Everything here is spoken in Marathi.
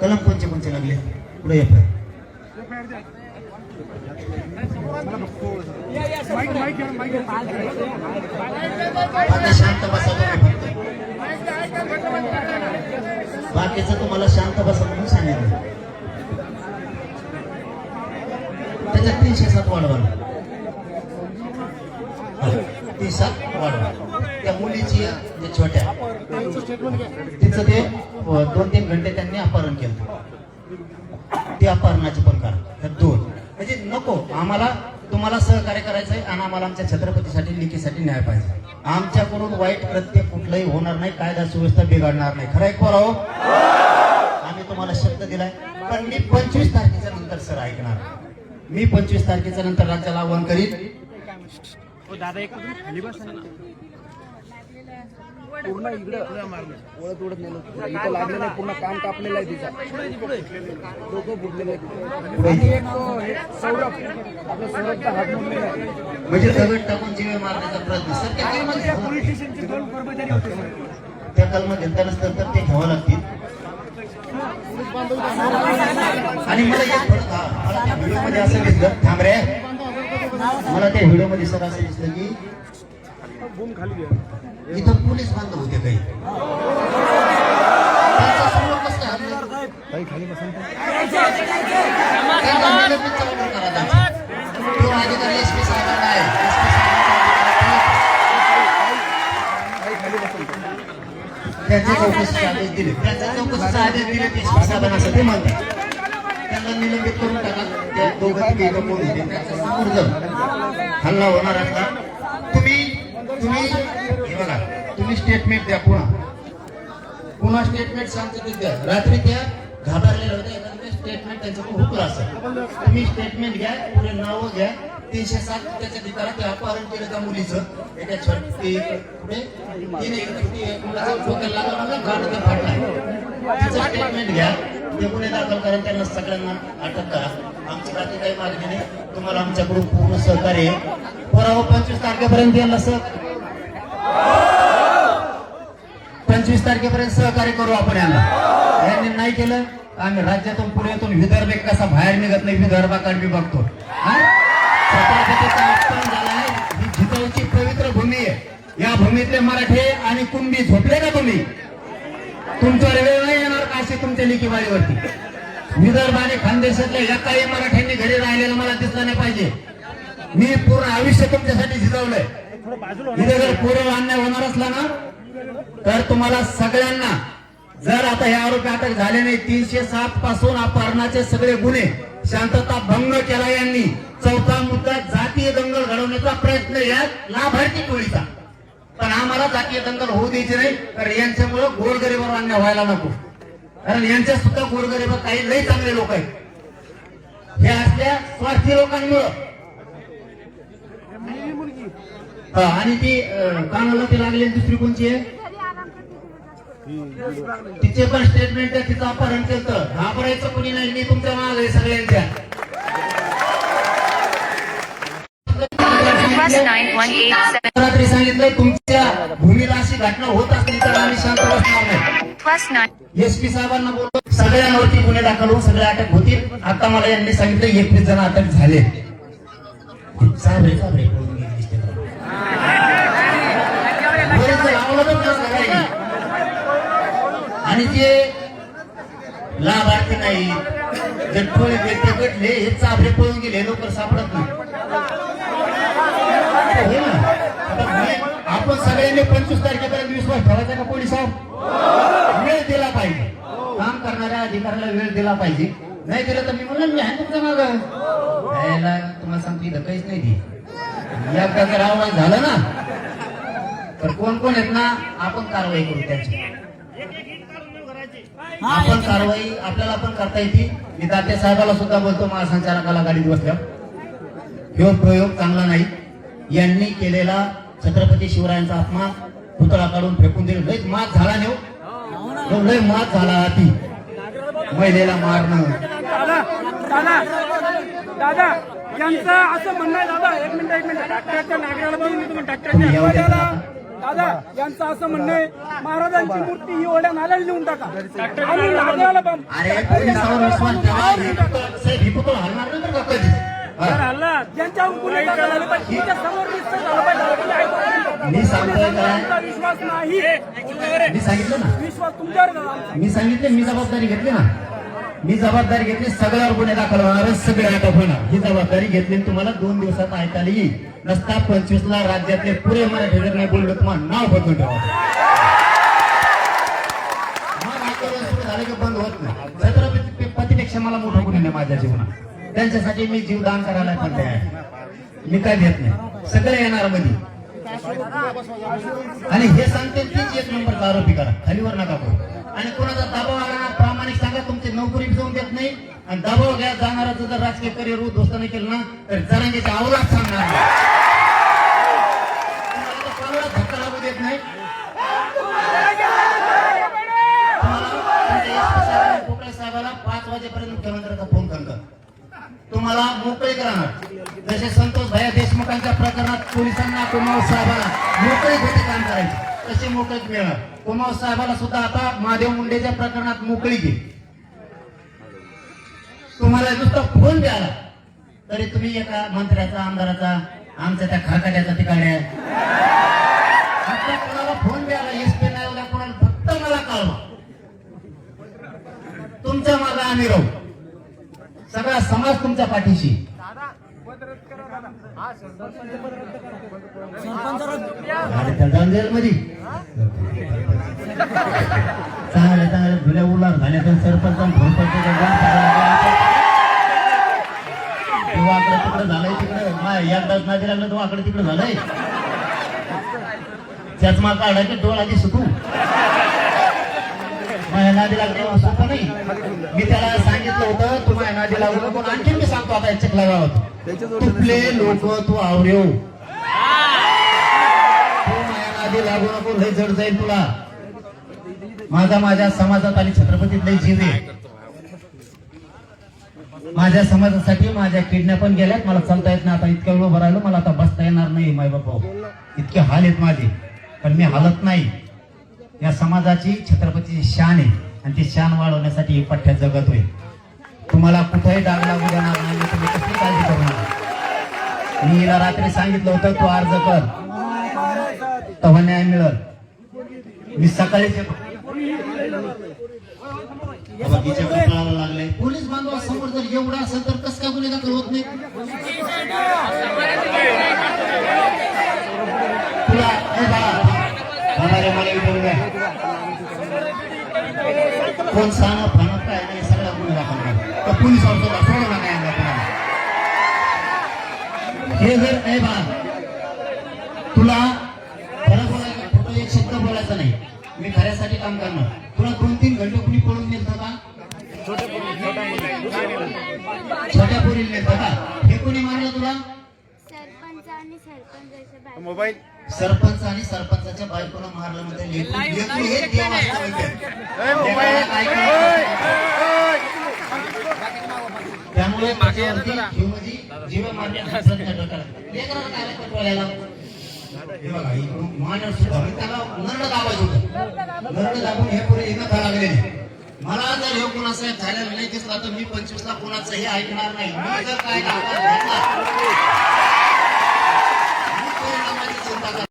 कलम कोणचे लागले पुढे येत आता शांत बसा बाकीचं तुम्हाला शांत बसा म्हणून सांगितलं त्याच्यात 307 वाढवा 307 वाढवा त्या मुलीची छोट्या तिचं ते 2-3 घंटे त्यांनी अपहरण केलं ते अपहरणाचे पण कारण दोन म्हणजे नको आम्हाला तुम्हाला सहकार्य करायचंय आणि आम्हाला आमच्या छत्रपतीसाठी लेकीसाठी न्याय पाहिजे आमच्याकडून वाईट कृत्य कुठलंही होणार नाही कायदा सुव्यवस्था बिघडणार नाही खरं एक पोराव आम्ही तुम्हाला शब्द दिलाय पण मी 25 तारखेच्या नंतर सर ऐकणार मी 25 तारखेच्या नंतर राज्याला आव्हान करीन दादा एक खाली बस पूर्ण इकडे ओळख ओढत नाही इथं लागलेलं आहे पूर्ण कान कापलेलं आहे तिचा डोकं फुटलेलं आहे आणि एक सौरभ आपल्या सौरभचा हात मोडलेला आहे म्हणजे दगड टाकून जीवे मारण्याचा प्रयत्न सर त्या कलमात पोलीस स्टेशनचे 2 कर्मचारी होते त्या कलमात घेतला नसतं तर ते घ्यावं लागतील आणि मला एक मला त्या व्हिडिओ मध्ये असं दिसलं थांब रे मला त्या व्हिडिओ मध्ये सर असं दिसलं की इथं पोलीस बांधव होते काही खाली बसून अधिकारी एसपी साहेबांना आहे त्यांच्या चौकशीचे आदेश दिले त्यांच्या चौकशीचे आदेश दिले एसपी साहेबांना असं ते म्हणतात त्यांना निलंबित करून टाका त्या दोघांची हल्ला होणार असला तुम्ही हे बघा तुम्ही स्टेटमेंट द्या पुन्हा स्टेटमेंट शांततेत द्या रात्री त्या घाबरलेल्या होत्या एखाद्या स्टेटमेंट त्यांच्याकडून हुकलं असेल तुम्ही स्टेटमेंट घ्या पुढे नावं घ्या 307 त्याच्या ठिकाणी ते अपहरण केलं त्या मुलीचं एका छोटी पुढे डोक्याला लागला गाडीचा फाटला तिचं स्टेटमेंट घ्या ते गुन्हे दाखल करा त्यांना सगळ्यांना अटक करा आमची बाकी काही मागणी नाही तुम्हाला आमच्याकडून पूर्ण सहकार्य पोराव 25 तारखेपर्यंत यांना 25 तारखेपर्यंत सहकार्य करू आपण यांनी नाही केलं आम्ही राज्यातून पुण्यातून विदर्भ कसा बाहेर निघत नाही विदर्भाकडे मी बघतो छत्रपतीचा अपमान झालाय ही जिजाऊची पवित्र भूमी आहे या भूमीतले मराठे आणि कुणबी झोपले का तुम्ही तुमच्यावर वेळ नाही येणार का असे तुमच्या लेकीवाडीवरती विदर्भ आणि खानदेशातल्या एकाही मराठ्यांनी घरी राहिलेलं मला दिसलं नाही पाहिजे मी पूर्ण आयुष्य तुमच्यासाठी झिजवलंय इथे जर पूर्व अन्याय होणार असला ना तर तुम्हाला सगळ्यांना जर आता हे आरोपी अटक झाले नाही 307 पासून अपहरणाचे सगळे गुन्हे शांतता भंग केला यांनी चौथा मुद्दा जातीय दंगल घडवण्याचा प्रयत्न या लाभार्थी टोळीचा पण आम्हाला जातीय दंगल होऊ द्यायची नाही तर यांच्यामुळे गोरगरिबावर अन्याय व्हायला नको कारण यांच्या सुद्धा गोरगरीब काही लई चांगले लोक आहेत हे असल्या स्वार्थी लोकांमुळं आणि ती कानाला ती लागलेली दुसरी कोणची आहे तिचे पण स्टेटमेंट आहे तिचं अपहरण केलं घाबरायचं कोणी नाही मी तुमच्या माग आहे सगळ्यांच्या रात्री सांगितलं तुमच्या भूमीला अशी घटना होत असली तर आम्ही शांत बसणार नाही एसपी साहेबांना बोलतो सगळ्यांवरती गुन्हे दाखल होऊन सगळे अटक होतील आता मला यांनी सांगितलं 21 जण अटक झाले आणि ते लाभार्थी नाही जर थोडे व्यक्ती गटले हे चाभरे पळून गेले लवकर सापडत नाही आपण सगळ्यांनी 25 तारखेपर्यंत विश्वास ठेवायचा का पोलिसांवर वेळ दिला पाहिजे काम करणाऱ्या अधिकाऱ्याला वेळ दिला पाहिजे नाही दिलं तर मी म्हणलं मी आहे तुमच्या माग यायला तुम्हाला सांगतो इथं काहीच नाही ती एकदा जर आवाज झालं ना तर कोण कोण आहेत ना आपण कारवाई करू त्यांची आपण कारवाई आपल्याला पण करता येते मी तात्या साहेबाला सुद्धा बोलतो महासंचालकाला गाडीत बसल्या ह्यो प्रयोग चांगला नाही यांनी केलेला छत्रपती शिवरायांचा अपमान पुतळा काढून फेकून दिले लय मात झाला नेऊ लय मात झाला ती महिलेला मारणं दादा यांचं असं म्हणणं आहे दादा एक मिनिट डॉक्टरच्या नागराला बघून मी तुम्ही डॉक्टरच्या दादा यांचं असं म्हणणं आहे महाराजांची मूर्ती ही ओढ्या नाल्याला नेऊन टाका आणि नाल्याला बांध. अरे पोलिसावर विश्वास ठेवा. हे पुतळा हलणार नाही बरं का कधी. तर हल्ला ज्यांच्यावर गुन्हे दाखल झाले पाहिजे त्यांच्या समोर निश्चित झालं पाहिजे. मी सांगतोय काय आमचा विश्वास नाही, मी सांगितलं ना विश्वास तुमच्यावर झाला आमचा. मी सांगितले मी जबाबदारी घेतली ना मी जबाबदारी घेतली सगळ्यावर गुन्हे दाखल होणार सगळे अटक होणार ही जबाबदारी घेतली तुम्हाला 2 दिवसात ऐकायला येईल नसता 25ला राज्यातले पुरे मराठी जर नाही बोललो तुम्हाला नाव बदलून ठेवा मग आंदोलन सुरू झालं की बंद होत नाही छत्रपतीपेक्षा मला मोठं गुन्हे नाही माझ्या जीवनात त्यांच्यासाठी मी जीवदान करायला पण तयार मी काय देत नाही सगळे येणार मध्ये आणि हे सांगते तीच 1 नंबरचा आरोपी करा खालीवर नका करू आणि कोणाचा दबाव आला प्रामाणिक सांगा तुमची नोकरी जाऊन देत नाही आणि दबाव घ्या जाणाराचं जर राजकीय करिअर उद्ध्वस्त नाही केलं ना तर जरांगीच्या अवलाद सांगणार तुम्हाला धक्का लागू देत नाही कोकळे साहेबाला 5 वाजेपर्यंत मुख्यमंत्र्याचा फोन करतात तुम्हाला मोकळे करणार जसे संतोष भैया देशमुखांच्या प्रकरणात पोलिसांना कुमार साहेबांना मोकळे होते काम करायचे तसे मोकळीक मिळणार कुमार साहेबाला सुद्धा आता महादेव मुंडेच्या प्रकरणात मोकळी घे तुम्हाला नुसता फोन द्याला तरी तुम्ही एका मंत्र्याचा आमदाराचा आमच्या त्या खाकाड्याचा ठिकाणी आता कोणाला फोन द्याला एसपी नाही उद्या कोणाला फक्त मला कळवा तुमच्या मागे आम्ही राहू सगळा समाज तुमच्या पाठीशी जेलमध्ये चांगल्या चांगल्या धुल्या उलार झाल्या तर सरपंच वाकडं तिकडे झालंय तिकडे एकदाच नादी लागलं तो वाकडं तिकडे झालंय चष्मा काढायचे डोळा सुटू माझ्या नादी लागलं सोपं नाही मी त्याला सांगितलं होतं तू माझ्या नादी लागू नको आणखी मी सांगतो आता चिखला गावात तुपले लोक तू आवरेव तू माझ्या नादी लागू नको लय जड जाईल तुला माझ्या समाजात आणि छत्रपतीत लय जीव आहे माझ्या समाजासाठी माझ्या किडनॅप पण गेल्यात मला चालता येत नाही आता इतक्या वेळ उभं राहिलो मला आता बसता येणार नाही माय बापा इतके हाल आहेत माझे पण मी हालत नाही या समाजाची छत्रपतीची शान आहे आणि ती शान वाढवण्यासाठी पठ्ठ्यात जगत होईल तुम्हाला कुठेही डाग लागू देणार नाही तुम्ही कसली काळजी करणार मी हिला रात्री सांगितलं होतं तू अर्ज कर तेव्हा न्याय मिळेल मी सकाळीच लागले पोलीस बांधवा समोर जर एवढा असेल तर कसं काय गुन्हे दाखल होत नाही तुला कोण सांगत फानत काय नाही सगळ्या गुन्हे दाखल कर तर पोलीस सोडवणार नाही हे जर नाही बा तुला खरं बोलायचं खोटं एक शब्द बोलायचा नाही मी खऱ्यासाठी काम करणार तुला 2-3 घंटे कुणी पळून नेलं का छोट्या पोरीला नेलं का हे कोणी मारलं तुला सरपंच आणि सरपंचाच्या बायकोला मारलं म्हणजे त्यामुळे जीव मारण्याचा मानव सुद्धा त्याला नरड दाबायचं होतं नरड दाबून हे पुढे येणं का लागले मला जर हे कोणाचं झालेलं नाही दिसला तर मी 25ला कोणाचंही ऐकणार नाही मी जर काय